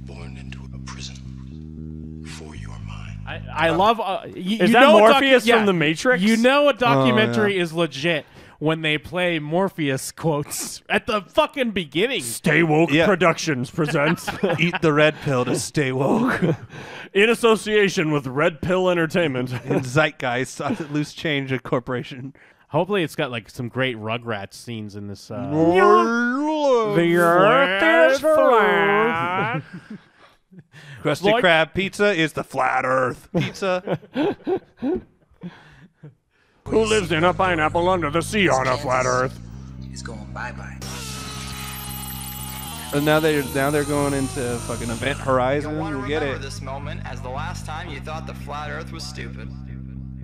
born into a prison for your mind. I love. Is that Morpheus from The Matrix? You know a documentary is legit when they play Morpheus quotes at the fucking beginning. Stay Woke Productions presents Eat the red pill to stay woke. in association with Red Pill Entertainment and Zeitgeist, Loose Change Corporation. Hopefully, it's got like some great Rugrats scenes in this. The Earth is flat. Krusty Krab pizza is the flat Earth pizza. Who lives in a pineapple under the sea on a flat Earth? Is going bye-bye. And now they're going into fucking Event Horizon. You get remember it. this moment as the last time you thought the flat Earth was stupid.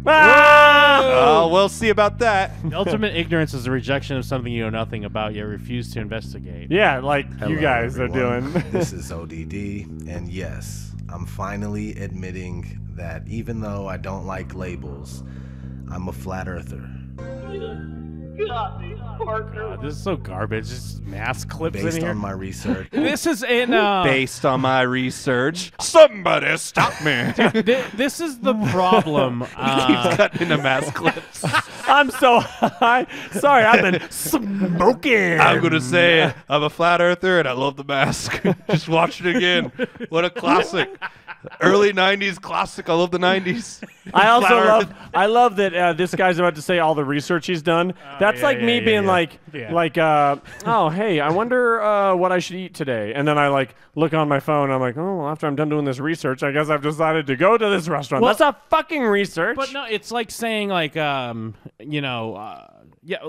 Oh, we'll see about that. The ultimate ignorance is a rejection of something you know nothing about yet refuse to investigate. Yeah, like Hello, you guys everyone. are doing. This is ODD, and yes, I'm finally admitting that even though I don't like labels, I'm a flat earther. God, this is so garbage. Just mass clips Based in here. on my research. This is in. Based on my research. Somebody stop me. This is the problem. He keeps cutting into mass clips. I'm so high. Sorry, I've been smoking. I'm going to say I'm a flat earther and I love The Mask. Just watch it again. What a classic. Early 90s classic. I love the 90s. I also love that this guy's about to say all the research he's done. That's like me being like, oh, hey, I wonder what I should eat today. And then I like look on my phone. And I'm like, oh, well, after I'm done doing this research, I guess I've decided to go to this restaurant. Well, that's not fucking research. But no, it's like saying like, you know,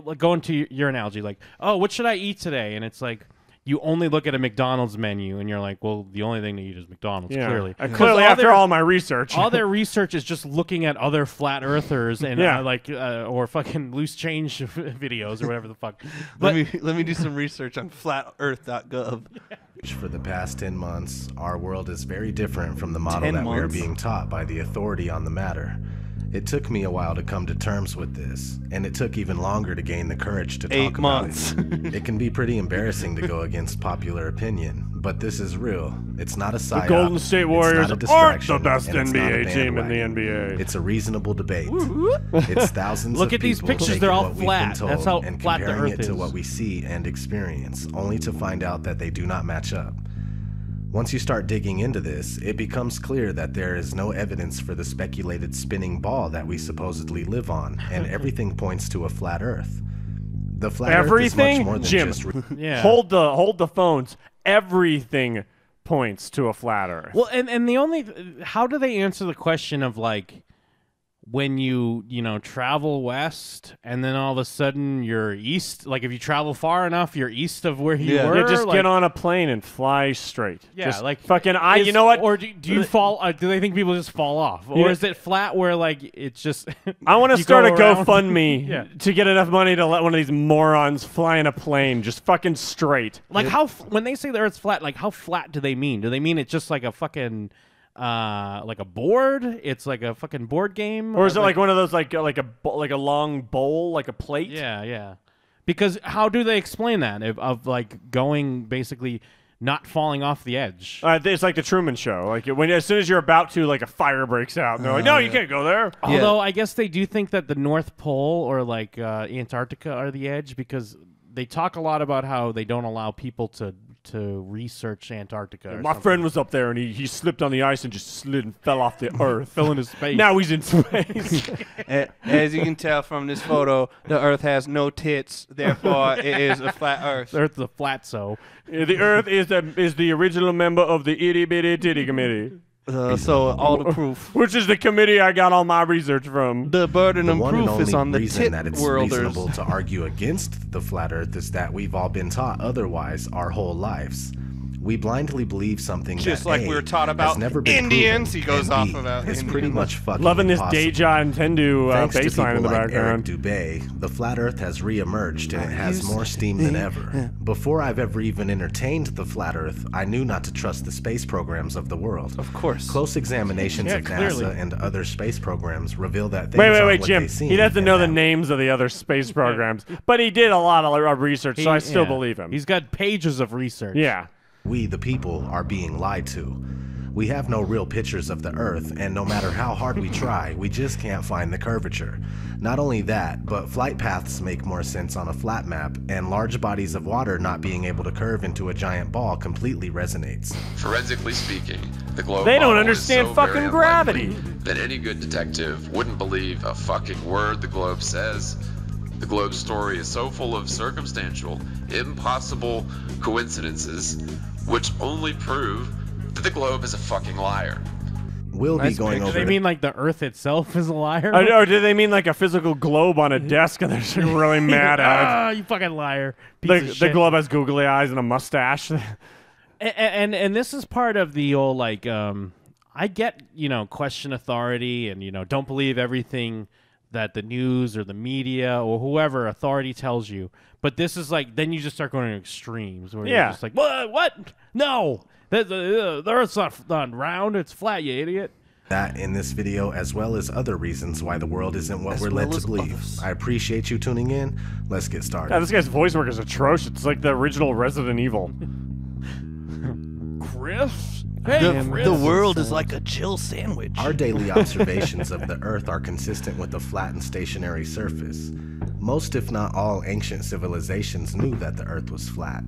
like going to your analogy, like, oh, what should I eat today? And it's like, you only look at a McDonald's menu and you're like, well, the only thing to eat is McDonald's, clearly. Clearly, after all my research. All their research is just looking at other flat earthers and or fucking loose change videos or whatever the fuck. But let me do some research on flatearth.gov. For the past 10 months, our world is very different from the model that we are being taught by the authority on the matter. It took me a while to come to terms with this, and it took even longer to gain the courage to talk about it. It can be pretty embarrassing to go against popular opinion, but this is real. It's not a psyop. The Golden State Warriors aren't the best and it's not a NBA team in the bandwagon. NBA. It's a reasonable debate. It's thousands Look of at these people pictures, taking they're all what we've flat. been told That's how and flat the comparing Earth it to is. what we see and experience, only to find out that they do not match up. Once you start digging into this, it becomes clear that there is no evidence for the speculated spinning ball that we supposedly live on, and everything points to a flat Earth. The flat Earth is much more than Jim, just... hold the phones. Everything points to a flat Earth. Well, and the only how do they answer the question of like when you know travel west and then all of a sudden you're east, like if you travel far enough you're east of where you were, just like, get on a plane and fly straight. Yeah, just like fucking you know what? Or do you fall? Do they think people just fall off, or is it flat where like it's just? I want to start a GoFundMe Yeah. to get enough money to let one of these morons fly in a plane just fucking straight. Like when they say the Earth's flat, like how flat do they mean? Do they mean it's just like a fucking like a board? It's like a fucking board game, or is it like one of those like a long bowl, like a plate? Yeah. Because how do they explain that of like going basically not falling off the edge? It's like the Truman Show. Like as soon as you're about to, like a fire breaks out, and they're like, "No, you can't go there." Although I guess they do think that the North Pole or like Antarctica are the edge, because they talk a lot about how they don't allow people to research Antarctica. My friend was up there and he slipped on the ice and just slid and fell off the Earth. Fell into space. Now he's in space. As you can tell from this photo, the Earth has no tits, therefore it is a flat Earth. The Earth's a flat, so the Earth is the original member of the Itty Bitty Titty Committee. So all the proof, which is the committee I got all my research from. The burden of one proof and is only on the reason tit that it's worlders. reasonable to argue against the flat Earth is that we've all been taught otherwise our whole lives. We blindly believe something Just that like A, we were taught about has never been Indians. proven, He goes and off B, about is Indians. pretty much fucking Loving this impossible. Deja and Tendu Thanks to bass line in the people like background. Eric Dubé, the flat Earth has re-emerged and it has more steam than ever. Before I've ever even entertained the flat Earth, I knew not to trust the space programs of the world. Of course. Close examinations of clearly. NASA and other space programs reveal that things Wait, aren't what Jim. they seem, He doesn't and know the that names of the other space programs, but he did a lot of research, so I still Yeah. believe him. He's got pages of research. Yeah. We, the people, are being lied to. We have no real pictures of the Earth, and no matter how hard we try, we just can't find the curvature. Not only that, but flight paths make more sense on a flat map, and large bodies of water not being able to curve into a giant ball completely resonates. Forensically speaking, the globe They don't model understand is so fucking very gravity. unlikely that any good detective wouldn't believe a fucking word the globe says. The globe's story is so full of circumstantial, impossible coincidences, which only prove that the globe is a fucking liar. We'll be going Do over. they mean like the Earth itself is a liar? Or do they mean like a physical globe on a desk and they're just really mad at it? Ah, you fucking liar. Piece of The shit. globe has googly eyes and a mustache. And this is part of the old like I get, question authority and don't believe everything that the news or the media or whoever authority tells you. But this is like then you just start going to extremes where you're just like, what? No. The Earth's not round, it's flat, you idiot. That in this video, as well as other reasons why the world isn't what we're led to believe. I appreciate you tuning in. Let's get started. Yeah, this guy's voice work is atrocious. It's like the original Resident Evil. Chris? The world is like a chill sandwich. Our daily observations of the Earth are consistent with a flat and stationary surface. Most, if not all, ancient civilizations knew that the Earth was flat.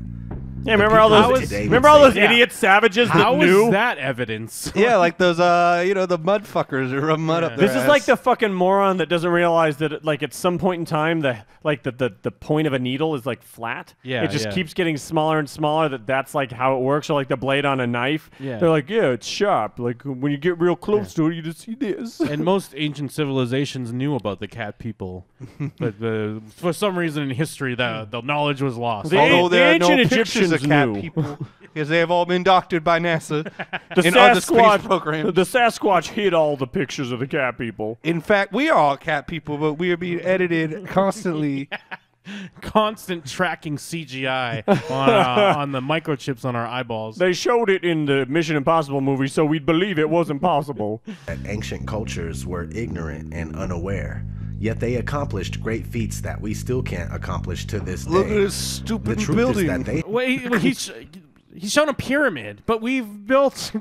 Yeah, remember all those idiot savages How that knew? is that evidence? Yeah, like those, the mud fuckers who rub mud up their This is ass. like the fucking moron that doesn't realize that, like, at some point in time, the point of a needle is like flat. Yeah, it just yeah. keeps getting smaller and smaller. That's like how it works. Or like the blade on a knife. Yeah. They're like, yeah, it's sharp. Like when you get real close to it, you just see this. And most ancient civilizations knew about the cat people, but for some reason in history, the knowledge was lost. Although there are no ancient pictures of Egyptians cat knew. people because they have all been doctored by NASA The in other space Sasquatch, programs. the Sasquatch hid all the pictures of the cat people. In fact, we are all cat people, but we are being edited constantly. Constant tracking CGI on the microchips on our eyeballs. They showed it in the Mission Impossible movie, so we'd believe it wasn't possible. That ancient cultures were ignorant and unaware, yet they accomplished great feats that we still can't accomplish to this day. Look at this The stupid truth building. is that they Wait, he's shown a pyramid, but we've built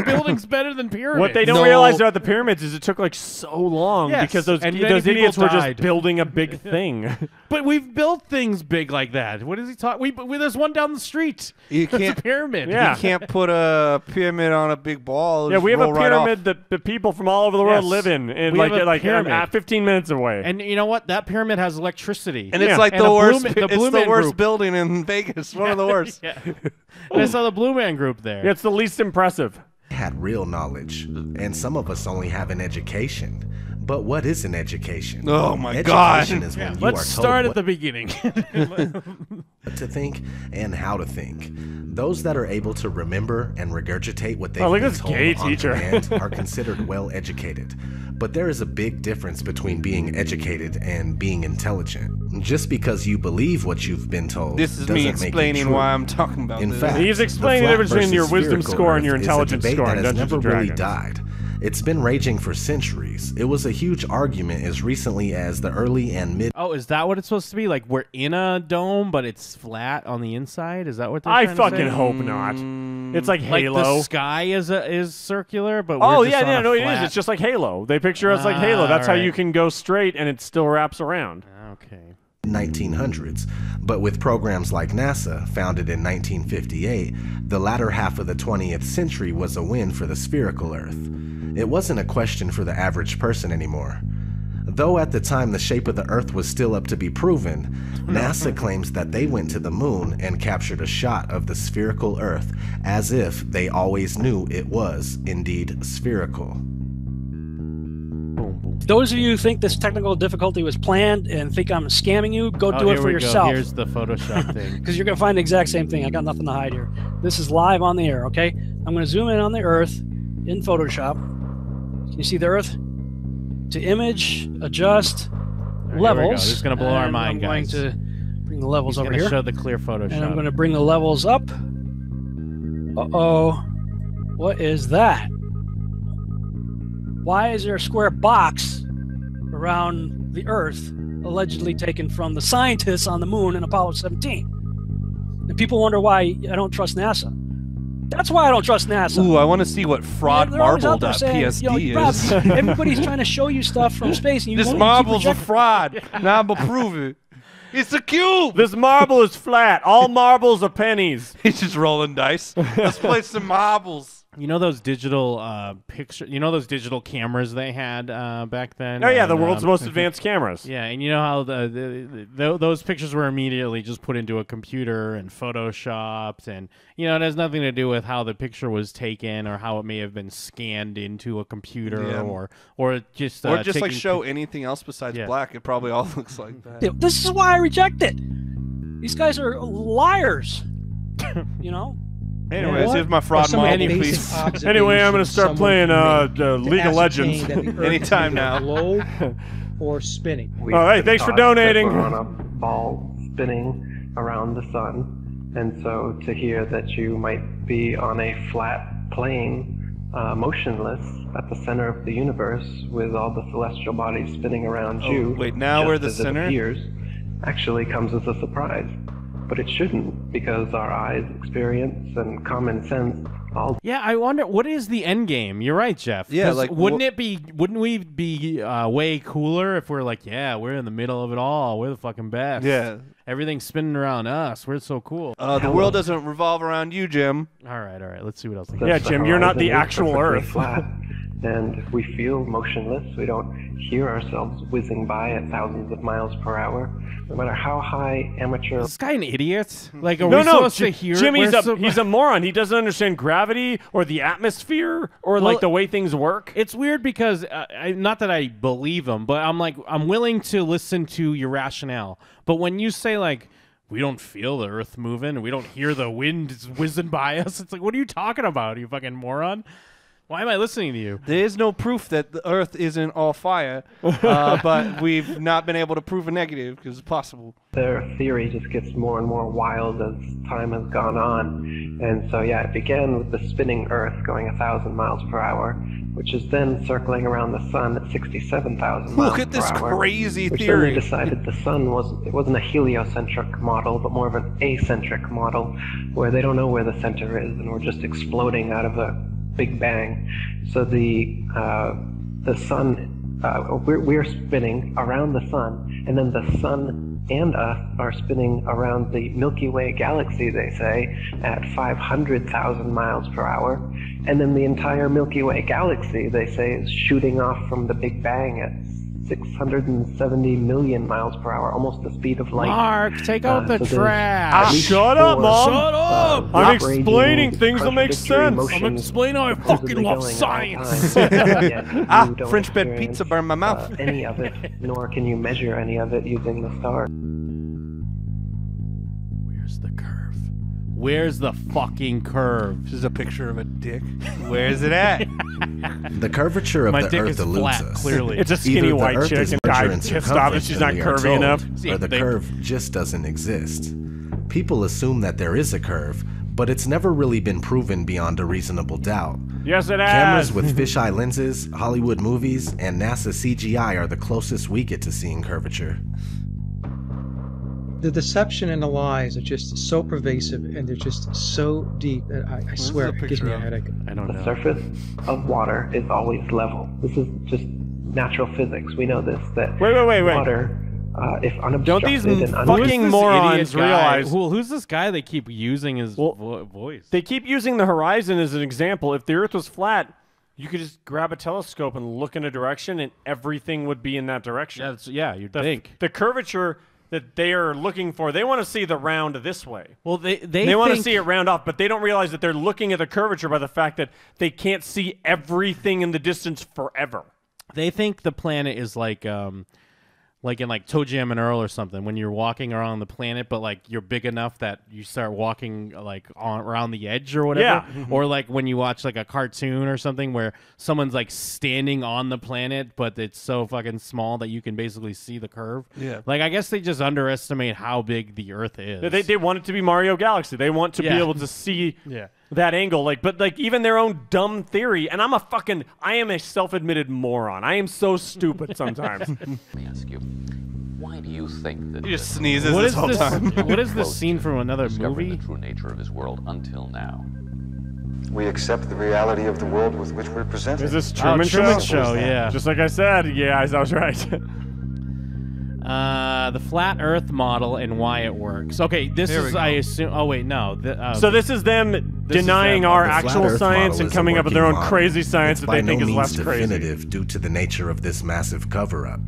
buildings better than pyramids. What they don't realize about the pyramids is it took like so long Yes, because those and many idiots people were just died. building a big thing. But we've built things big like that. What is he talking? There's one down the street. You It's a can't- pyramid. Yeah. You can't put a pyramid on a big ball. Yeah, just we have a roll right off. pyramid that the people from all over the world Yes. live in, and We have a like pyramid. 15 minutes away. And you know what? That pyramid has electricity. And it's Yeah. like And the the worst. Blue- the It's Blue the Man worst Group. building in Vegas. One of the worst. Yeah. And I saw the Blue Man Group there. Yeah, it's the least impressive. had real knowledge, and some of us only have an education. But what is an education? Oh my Education God. is when you Let's are start told at the beginning. what to think and how to think. Those that are able to remember and regurgitate what they've Oh, look at been this told gay on teacher. command are considered well educated. But there is a big difference between being educated and being intelligent. Just because you believe what you've been told This is doesn't me make it explaining true. why I'm talking about In this. fact, He's explaining the flat difference between your versus wisdom spherical score and your Earth is a intelligence debate score that in has Dungeons never and really Dragons. died. It's been raging for centuries. It was a huge argument as recently as the early and mid Oh, is that what it's supposed to be? Like we're in a dome, but it's flat on the inside? Is that what they're I trying to fucking say? hope not. It's like Like Halo. the sky is circular, but Oh we're just yeah, on yeah, a no, it flat... is. It's just like Halo. They picture us like Halo. That's how alright. you can go straight and it still wraps around. Okay. 1900s, but with programs like NASA, founded in 1958, the latter half of the 20th century was a win for the spherical Earth. It wasn't a question for the average person anymore. Though at the time the shape of the Earth was still up to be proven, NASA claims that they went to the moon and captured a shot of the spherical Earth as if they always knew it was indeed spherical. Those of you who think this technical difficulty was planned and think I'm scamming you, go do it for yourself. Here's the Photoshop thing. Because you're going to find the exact same thing. I got nothing to hide here. This is live on the air, okay? I'm going to zoom in on the Earth in Photoshop. Can you see the Earth? To image, adjust, Here we go. levels. This is gonna blow our and mind, I'm going guys. to bring the levels He's over gonna here. show the clear Photoshop. And I'm going to bring the levels up. Uh-oh. What is that? Why is there a square box around the Earth allegedly taken from the scientists on the moon in Apollo 17? And people wonder why I don't trust NASA. That's why I don't trust NASA. Ooh, I want to see what fraudmarble.psd Rob, is. everybody's trying to show you stuff from space. And you This won't marble's a project- fraud. Now I'm gonna prove it. It's a cube. This marble is flat. All marbles are pennies. He's just rolling dice. Let's play some marbles. You know those digital picture? You know those digital cameras they had back then? Oh yeah, the And, world's most advanced cameras. Yeah, and you know how those pictures were immediately just put into a computer and photoshopped, and you know it has nothing to do with how the picture was taken or how it may have been scanned into a computer or just like taking show anything else besides black. It probably all looks like that. This is why I reject it. These guys are liars. You know. Anyways, here's my fraud marble, please. Anyway, I'm going to start playing League of Legends. Anytime now. Globe or spinning. Oh, hey, thanks for donating. We're on a ball spinning around the sun, and so to hear that you might be on a flat plane, motionless at the center of the universe with all the celestial bodies spinning around you. Wait, now we're the center? It appears, actually comes as a surprise. But it shouldn't, because our eyes, experience, and common sense all. Yeah, I wonder what is the end game. You're right, Jeff. Yeah, 'Cause like wouldn't we be way cooler if we're like, yeah, we're in the middle of it all. We're the fucking best. Yeah. Everything's spinning around us. We're so cool. The world doesn't revolve around you, Jim. All right. Let's see what else. Yeah, Jim, you're not the actual Earth. Flat. And if we feel motionless, we don't hear ourselves whizzing by at thousands of miles per hour. No matter how high amateur. Is this guy an idiot? Like, are No, we supposed to hear? Jim, it? he's a moron. He doesn't understand gravity or the atmosphere or like the way things work. It's weird because not that I believe him, but I'm willing to listen to your rationale. But when you say like, we don't feel the earth moving, we don't hear the wind whizzing by us, it's like, what are you talking about, you fucking moron? Why am I listening to you? There is no proof that the Earth isn't all fire, but we've not been able to prove a negative because it's possible. Their theory just gets more and more wild as time has gone on. And so, yeah, it began with the spinning Earth going 1,000 miles per hour, which is then circling around the sun at 67,000 miles per hour. Look at this crazy which theory. Then they decided the sun wasn't a heliocentric model, but more of an acentric model, where they don't know where the center is, and we're just exploding out of a Big Bang. So the sun, we're spinning around the sun, and then the sun and us are spinning around the Milky Way galaxy, they say, at 500,000 miles per hour. And then the entire Milky Way galaxy, they say, is shooting off from the Big Bang at 670 million miles per hour, almost the speed of light. Mark, take out the so trash. Shut up, Mom. Shut up. I'm explaining things that make sense. I'm explaining how I fucking love science. French bed pizza burned my mouth. Any of it, nor can you measure any of it using the stars. Where's the curve? Where's the fucking curve? This is a picture of a dick. Where's it at? The curvature of My the dick Earth is eludes flat, us. clearly. It's a skinny Either the white Earth chick is and larger guy in pissed off that circumference she's than not we are curvy told, enough. or the curve just doesn't exist. People assume that there is a curve, but it's never really been proven beyond a reasonable doubt. Yes, it Cameras has. with fisheye lenses, Hollywood movies, and NASA CGI are the closest we get to seeing curvature. The deception and the lies are just so pervasive, and they're just so deep that I swear it gives me a headache. I don't know. The surface of water is always level. This is just natural physics. We know this. That Wait. water, if unobstructed Don't these and fucking morons guy? realize? Who's this guy they keep using his voice? They keep using the horizon as an example. If the Earth was flat, you could just grab a telescope and look in a direction, and everything would be in that direction. You'd think. The curvature that they are looking for, they want to see the round this way. Well, they want to think- see it round off, but they don't realize that they're looking at the curvature by the fact that they can't see everything in the distance forever. They think the planet is like in like Toe Jam and Earl or something, when you're walking around the planet, but like you're big enough that you start walking like around the edge or whatever. Yeah. Or like when you watch like a cartoon or something where someone's like standing on the planet, but it's so fucking small that you can basically see the curve. Yeah. Like I guess they just underestimate how big the Earth is. They want it to be Mario Galaxy. They want to be able to see that angle. But even their own dumb theory, and I am a self-admitted moron. I am so stupid sometimes. Let me ask you, why do you think that He just sneezes What this is whole this? time. What is this scene from another discovering movie? the true nature of his world until now? We accept the reality of the world with which we're presented. Is this Truman Show? Yeah. Just like I said, yeah, I was right. The flat Earth model and why it works. Okay, this Here we is go. I assume. Oh wait, no. So this is them denying our The flat actual Earth science model and is a coming up with their own working crazy model. science It's that they by think no is less means crazy. definitive due to the nature of this massive cover-up.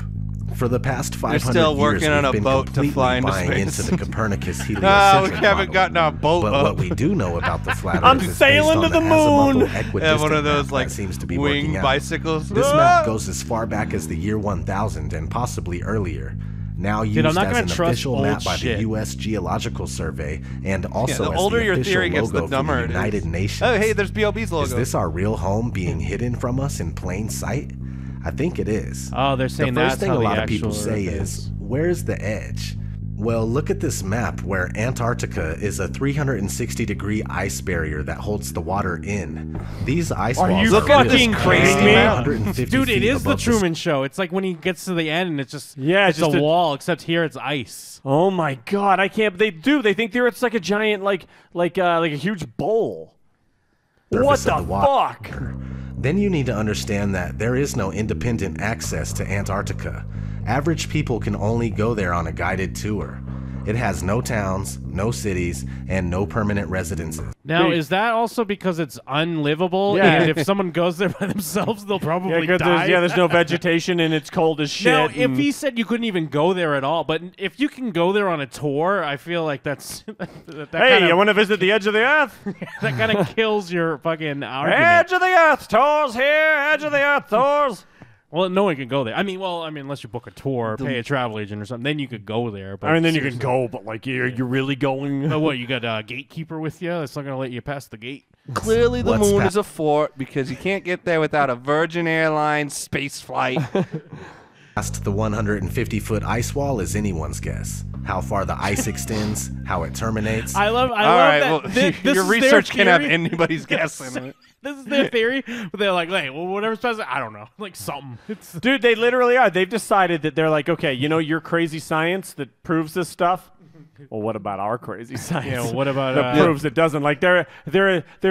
For the past 500 still years, working on we've a been boat to completely fly into buying space. into the Copernicus heliocentric Ah, we haven't model. gotten our boat But up. what we do know about the flat Earth I'm is sailing based to on the azimuthal moon. equidistant one of those map like that seems to be wing working out. bicycles. This Ah! map goes as far back as the year 1000 and possibly earlier. Now used Dude, I'm not as gonna an trust official old map by shit. the U.S. Geological Survey and also the as older the your official theory gets, the logo for dumber the it is. United Nations. Oh, hey, there's B.o.b.'s logo. Is this our real home being hidden from us in plain sight? I think it is. Oh, they're saying the first that's thing how a the lot of people actual say Earth is, where's the edge? Well, look at this map where Antarctica is a 360-degree ice barrier that holds the water in. These ice Are walls you are fucking real. crazy, They man? stand 150 Dude, it feet is the above Truman Show. It's like when he gets to the end and it's just Yeah, it's just a a- wall, except here it's ice. Oh my god, I can't. They think it's like a giant, like a huge bowl. What surface the of the water. fuck? Then you need to understand that there is no independent access to Antarctica. Average people can only go there on a guided tour. It has no towns, no cities, and no permanent residences. Now, is that also because it's unlivable? Yeah. And if someone goes there by themselves, they'll probably 'cause die? there's no vegetation and it's cold as shit. Now, if and- he said you couldn't even go there at all, but if you can go there on a tour, I feel like that's that hey, kind you of, want to visit the edge of the earth? that kind of kills your fucking argument. Edge of the earth, tours here. Edge of the earth, tours. Well, no one can go there. I mean, unless you book a tour, pay a travel agent or something, then you could go there. But I mean, then you can seriously. go, but like, you're really going? But what, you got a gatekeeper with you? That's not gonna let you pass the gate. Clearly, the What's moon pa- is a fort because you can't get there without a Virgin Airlines space flight. Past the 150-foot ice wall is anyone's guess. How far the ice extends, how it terminates. I love All right, that. well, this your is their research can have theory. anybody's guess in it. This is their theory, but they're like, hey, well, whatever's past, I don't know, like something. It's Dude, they literally are. They've decided that they're like, okay, you know your crazy science that proves this stuff? Well, what about our crazy science? Yeah, what about, that proves it doesn't? Like they're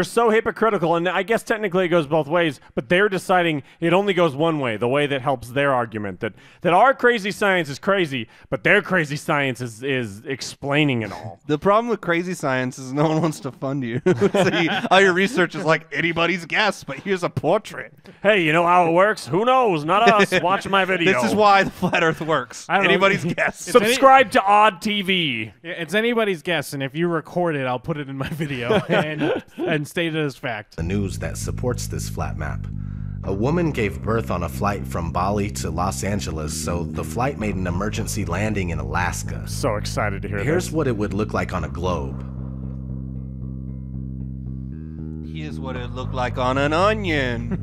so hypocritical, and I guess technically it goes both ways. But they're deciding it only goes one way, the way that helps their argument that our crazy science is crazy, but their crazy science is explaining it all. The problem with crazy science is no one wants to fund you. All your research is like anybody's guess, but here's a portrait. Hey, you know how it works? Who knows? Not us. Watch my video. This is why the flat Earth works. I don't know. Anybody's guess. Subscribe to Odd TV. Yeah, it's anybody's guess, and if you record it, I'll put it in my video and state it as fact. The news that supports this flat map. A woman gave birth on a flight from Bali to Los Angeles, so the flight made an emergency landing in Alaska. So excited to hear Here's this. what it would look like on a globe. Here's what it looked like on an onion.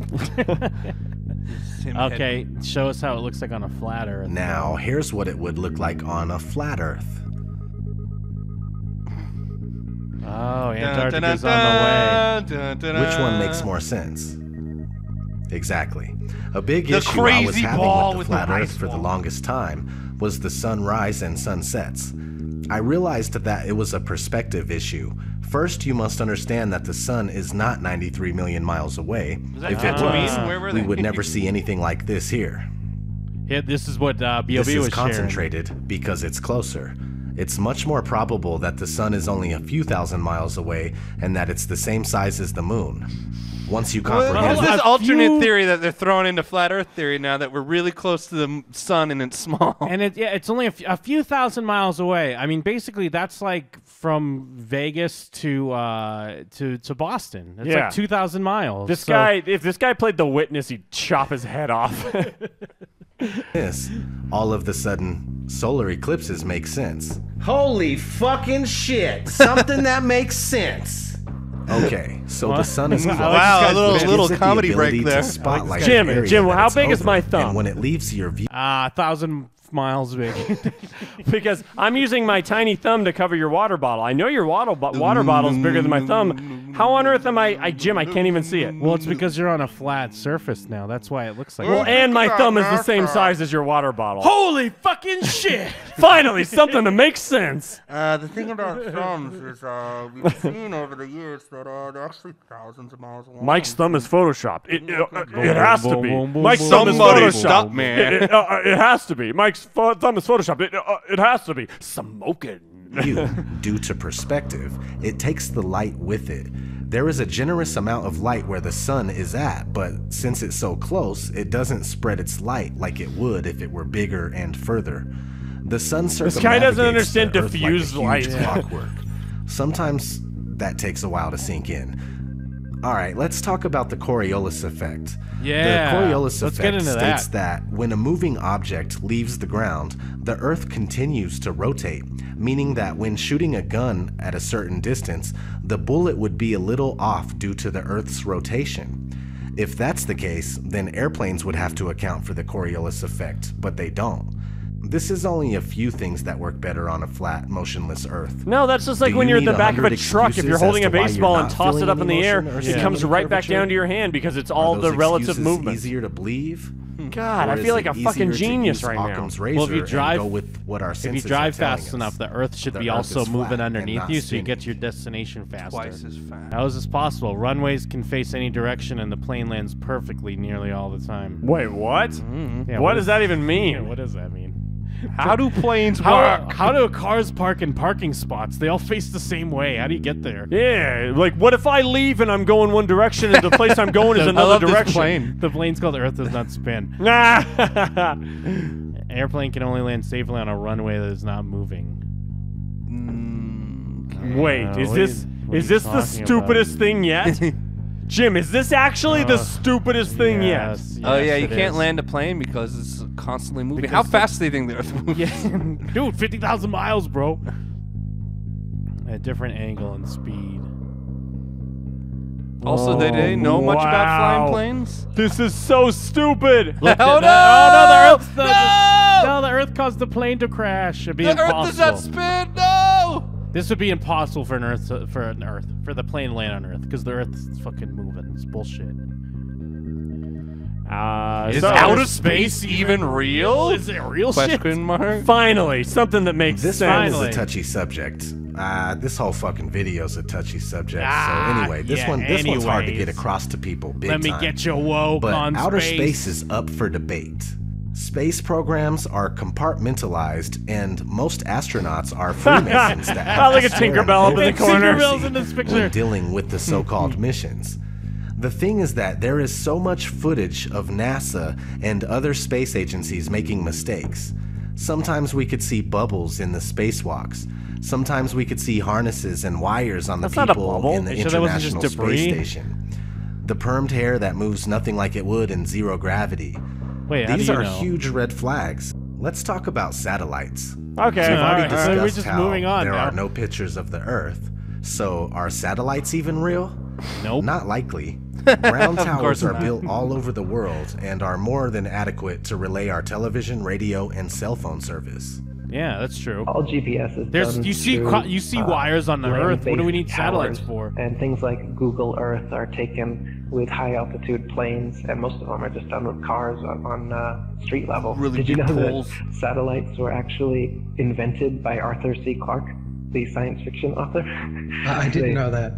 Okay, show us how it looks like on a flat Earth. Now, here's what it would look like on a flat Earth. Oh, Antarctica's on the way. Which one makes more sense? Exactly. A big The issue I was crazy having ball with the with flat the Earth ice for the wall. longest time was the sunrise and sunsets. I realized that it was a perspective issue. First, you must understand that the sun is not 93 million miles away. that If it Tatooine? was, Where were we they? would never see anything like this here. Yeah, this is what B.o.B. This is was sharing. concentrated because it's closer. It's much more probable that the sun is only a few thousand miles away and that it's the same size as the moon. Once you Well, comprehend there's this A alternate few- theory that they're throwing into flat Earth theory now that we're really close to the sun and it's small. And it's only a few thousand miles away. I mean, basically, that's like from Vegas to Boston. It's Yeah. like 2,000 miles. This So- guy, if this guy played The Witness, he'd chop his head off. this, all of the sudden, solar eclipses make sense. Holy fucking shit! Something that makes sense. Okay, so the sun is close. Wow, a little- which little gives it the comedy break ability there. to spotlight Jim, the area Jim, that how it's big is over. my thumb? And when it leaves your view, 1,000 miles big. Because I'm using my tiny thumb to cover your water bottle. I know your water bottle's bigger than my thumb. How on earth am I Jim, I can't even see it. Well, it's because you're on a flat surface now. That's why it looks like Well, that. and my thumb is the same size as your water bottle. Holy fucking shit! Finally, something that makes sense. The thing about thumbs is we've seen over the years that they're actually thousands of miles long. Mike's thumb is photoshopped. It has to be. Mike's thumb is Somebody photoshopped. stop, man. It has to be. Mike's thumb is photoshopped. It has to be. Smoking. Due to perspective, it takes the light with it. There is a generous amount of light where the sun is at, but since it's so close, it doesn't spread its light like it would if it were bigger and further. The sun circumnavigates This guy doesn't understand the Earth diffused like a huge light. clockwork. Sometimes that takes a while to sink in. All right, let's talk about the Coriolis effect. Yeah, The Coriolis let's get effect into states that. when a moving object leaves the ground, the Earth continues to rotate, meaning that when shooting a gun at a certain distance, the bullet would be a little off due to the Earth's rotation. If that's the case, then airplanes would have to account for the Coriolis effect, but they don't. This is only a few things that work better on a flat, motionless Earth. No, that's just like Do when you you're in the need back of a 100 truck. If you're excuses holding as a to why you're baseball and not toss it feeling up in any the air, motion or it seeing comes any right back curvature? down to your hand because it's Are all those the relative excuses movement. easier to believe? God, Or I is feel like it a fucking easier to genius use right now. Occam's Well, if you razor and drive, go with what our if you senses drive are telling fast us? enough, the Earth should The be Earth also is moving flat and underneath not you, so you spinning. get to your destination faster. Twice as fast. How is this possible? Runways can face any direction, and the plane lands perfectly nearly all the time. Wait, what? Yeah, what does that even mean? Yeah, what does that mean? How do planes How, work? how do cars park in parking spots? They all face the same way. How do you get there? Yeah, like what if I leave and I'm going one direction and the place I'm going is I another love this direction? plane. The plane's called Earth Does Not Spin. Nah. Airplane can only land safely on a runway that is not moving. Wait, is this the stupidest thing yet? Jim, is this actually the stupidest thing yet? Oh yeah, you it can't is. land a plane because it's constantly moving. Because How fast do you think the Earth moves? Yeah, dude, 50,000 miles, bro. At a different angle and speed. Also, they know much about flying wow. planes. This is so stupid. Look Oh, at no! Oh, no, the Earth, No! no, the Earth caused the plane to crash. It'd be The impossible. Earth does not spin. No! This would be impossible for the plane to land on Earth because the Earth is fucking moving. It's bullshit. Is so- outer space even real? Is it real shit? Question mark. Finally, something that makes This sense. one is a touchy subject. This whole fucking video is a touchy subject. Ah, so anyway, this yeah, one's hard to get anyways. across to people. Big Let me time. get you woke But on outer space. space is up for debate. Space programs are compartmentalized, and most astronauts are Freemasons that have Look to at swear Tinkerbell up in the an oath corner. Tinkerbell's in this picture. when dealing with the so-called missions. The thing is that there is so much footage of NASA and other space agencies making mistakes. Sometimes we could see bubbles in the spacewalks. Sometimes we could see harnesses and wires on the That's not a people bubble. in the Are you sure that wasn't International just Space debris? Station. The permed hair that moves nothing like it would in zero gravity. Wait, how These do you are know? huge red flags. Let's talk about satellites. Okay. We've already all right, discussed we're just how moving on there now. are no pictures of the Earth. So are satellites even real? Nope. Not likely. Ground Of towers course are not. built all over the world and are more than adequate to relay our television, radio, and cell phone service. Yeah, that's true. All GPS is There's done you see through, you see wires on the Earth. What do we need land-based satellites towers, for? And things like Google Earth are taken with high altitude planes, and most of them are just done with cars on street level. Really Did you big know poles. that satellites were actually invented by Arthur C. Clarke, the science fiction author? I didn't know that.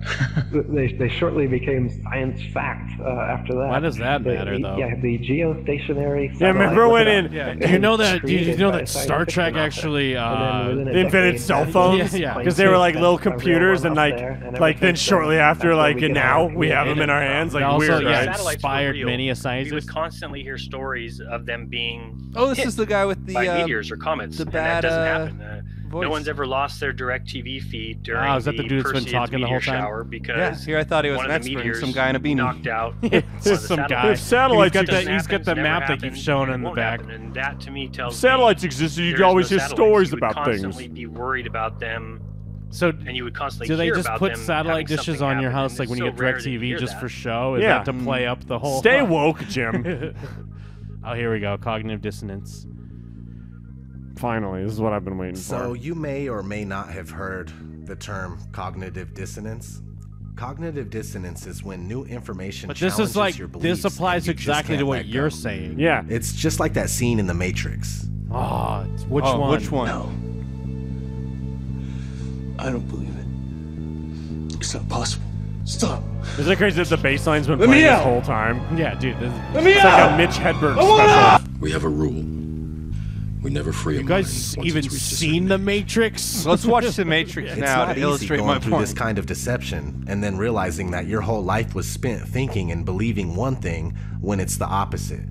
They shortly became science fact after that. Why does that matter, though? Yeah, the geostationary. Yeah, remember satellite, when look it in- up. Yeah, It do you know was that? Do you created know by a that science Star fiction Trek author. actually And then within a invented decade, cell that phones? Yeah, Because they were like little that's a real computers, one and up like, there, and like ever then since shortly then, after, that's where like, we and get now our we have them in our creative hands, like also, weird, yeah, right? Satellites were inspired real. many a We would scientist. constantly hear stories of them being Oh, this hit is the guy with the by meteors or comets, the and bad, that doesn't happen. voice. No one's ever lost their direct TV feed during Wow, is that the dude that's been Perseids talking the whole meteor time? shower Yeah, because here I thought he was one an of the expert, meteors some guy in a beanie. knocked out one of the Just some guy. If satellites He's got exist- that, he's got the Never map that happened, keeps showing and in the won't back. happen, and that to me tells If satellites me existed, you'd there's always no hear satellites. stories You would about constantly things. be worried about them, So and you would constantly do they hear just about put them satellite having dishes something on your happen, house and like when it's you so get rare that DirecTV hear just that. for show? Is Yeah. that to play up the whole? Stay woke, Jim. Oh, here we go. Cognitive dissonance. Finally, this is what I've been waiting So for. you may or may not have heard the term cognitive dissonance. Cognitive dissonance is when new information But this challenges is like your beliefs. this applies and you just exactly to can't what let you're go. saying. Yeah. It's just like that scene in The Matrix. Oh, which Oh, one? which one? No. I don't believe it. It's not possible. Stop. Isn't it crazy that the bass line's been Let me playing this out. whole time? Yeah, dude. This, Let me It's out. like a Mitch Hedberg special. We have a rule. We never free a you mind guys once even it's reached a seen The Matrix? Let's watch The Matrix It's now not to easy illustrate going my through point. this kind of deception and then realizing that your whole life was spent thinking and believing one thing when it's the opposite.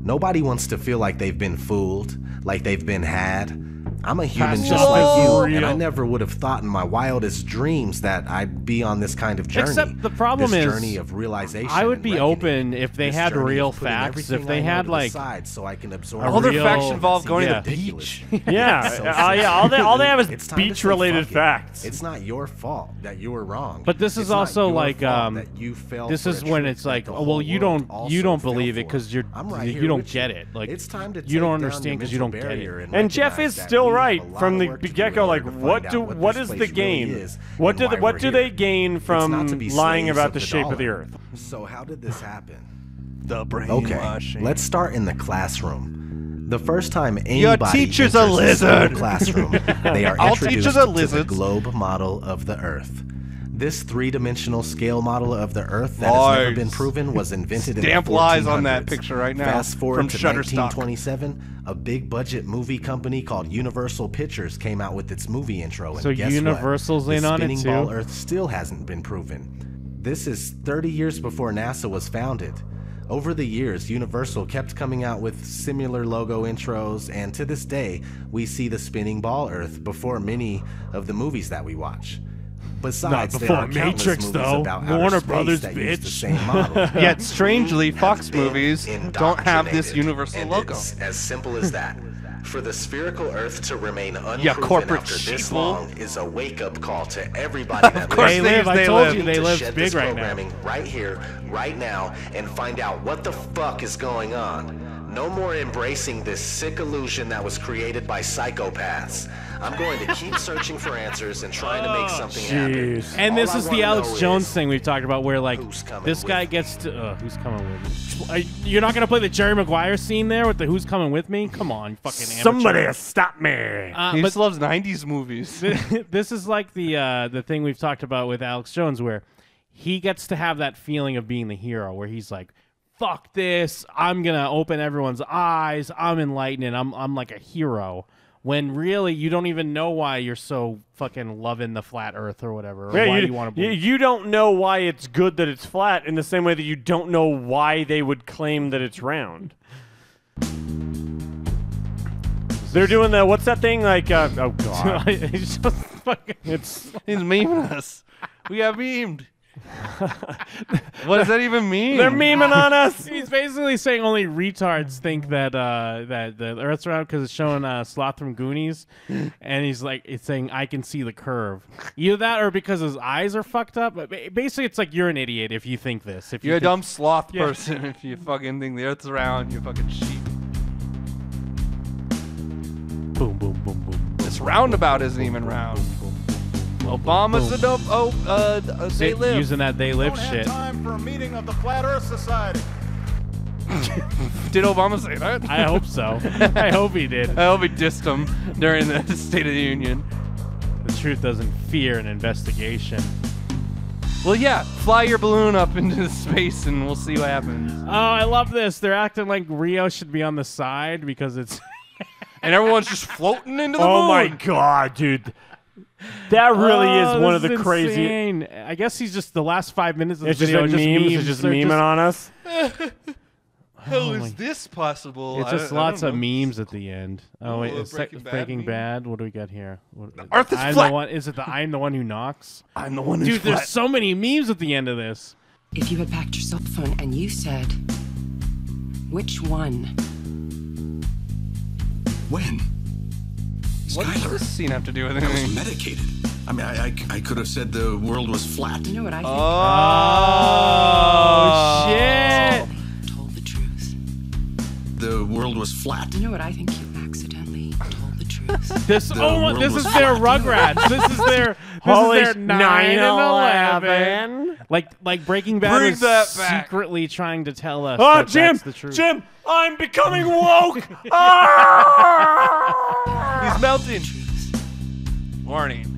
Nobody wants to feel like they've been fooled, like they've been had. I'm a human That's just so like you, and real. I never would have thought in my wildest dreams that I'd be on this kind of journey. Except the problem this is, journey of realization. I would and be reckoning. open if they This had journey of real putting facts. everything If they I know had to the like side so I can absorb a All their real- facts involve See, going yeah. to the beach. Yeah, So yeah. All they have is It's time to say beach-related fuck it. facts. It's not your fault that you were wrong. But this is It's not also your like fault that you fell this for is a when trick it's that like, the oh, well, whole you world don't also believe fell it because for. I'm right here you don't with get you. it. Like It's time to you don't take down understand your because you don't mental get barrier it. And Jeff recognize is that still we have right a lot from of the work to do get-go. in Like, order to what find do out what this is the place really gain? is What and do why what we're do they here. gain It's not to from be lying slaves about of the shape of the dollar. Earth? So how did this happen? The Okay, brainwashing. let's start in the classroom. The first time anybody teacher's a enters lizard. school classroom, they are All introduced teachers are to the lizards. globe model of the Earth. This three-dimensional scale model of the Earth that has never been Lies. proven was invented Stamp in the 1400s. lies on that picture right now Fast forward from to Shutterstock. 1927, a big-budget movie company called Universal Pictures came out with its movie intro. And So guess Universal's what? in The on it spinning too? ball Earth still hasn't been proven. This is 30 years before NASA was founded. Over the years, Universal kept coming out with similar logo intros, and to this day, we see the spinning ball Earth before many of the movies that we watch. Besides, Not there before are countless Matrix, movies though. about outer Warner space Brothers, that use the bitch. same model. Yet strangely, Fox been movies don't have this indoctrinated, universal and logo. It's as simple as that. For the spherical Earth to remain unproven Yeah, corporate after this sheeple. long is a wake-up call to everybody that course They lives. live. I they told live. you We they need to live shed big this right now. programming right here, right now, and find out what the fuck is going on. No more embracing this sick illusion that was created by psychopaths. I'm going to keep searching for answers and trying to make something happen. And All this I is wanna the Alex know Jones is thing we've talked about, where like who's coming this with guy me? gets to who's coming with me. You're not gonna play the Jerry Maguire scene there with the "Who's coming with me"? Come on, you fucking amateur. Somebody stop me! He but just loves 90s movies. this is like the thing we've talked about with Alex Jones, where he gets to have that feeling of being the hero, where he's like, "Fuck this! I'm gonna open everyone's eyes. I'm enlightening. I'm like a hero." When really you don't even know why you're so fucking loving the flat Earth or whatever. Or why you want to believe. you don't know why it's good that it's flat in the same way that you don't know why they would claim that it's round. They're doing the what's that thing like? Oh god, It's just fucking. it's He's memeing us. We got memed. What does that even mean? they're memeing on us. He's basically saying only retards think that that the Earth's round because it's showing Sloth from Goonies, and he's like, it's saying I can see the curve. Either that or because his eyes are fucked up. But basically, it's like you're an idiot if you think this. If you You're a think- dumb sloth Yeah. person if you fucking think the Earth's round. You're fucking sheep. Boom, boom, boom, boom. This roundabout isn't even round. Obama's a dope. They live. Using that they live shit. Time for a meeting of the Flat Earth Society. Did Obama say that? I hope so. I hope he did. I hope he dissed him during the State of the Union. The truth doesn't fear an investigation. Well, yeah, fly your balloon up into space and we'll see what happens. Oh, I love this. They're acting like Rio should be on the side because it's. And everyone's just floating into the moon. Oh my god, dude. That really is one of the crazy. insane. I guess he's just the last 5 minutes of It's the just video. like are memes. It's just They're memeing on us. How my- is this possible? It's I just don't lots of know. memes at the end. Oh wait, it's Breaking Bad. What do we got here? Earth is I'm flat. The one, is it the I'm the one who knocks? I'm the one who's Dude, there's flat. so many memes at the end of this. If you had packed your cell phone and you said, which one? When? What does Skylar, this scene have to do with I was anything? medicated. I mean, I could have said the world was flat. You know what I think? Oh, shit! Told the truth. The world was flat. You know what I think? You accidentally told the truth. This this is their Rugrats. This is their Holy 9 and 9/11. 11. Like Breaking Bad Bring is that back. secretly trying to tell us. Oh, that Jim, that's the truth. Jim, I'm becoming woke. Ah! He's melting. Warning.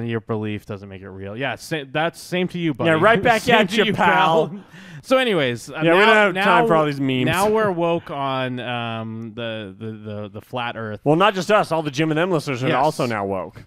Your belief doesn't make it real. Yeah, that's same to you, buddy. Yeah, right back Same at to you, pal. So, anyways, Yeah, we don't have time for all these memes. Now we're woke on the flat Earth. Well, not just us. All the Jim and them listeners are Yes. also now woke.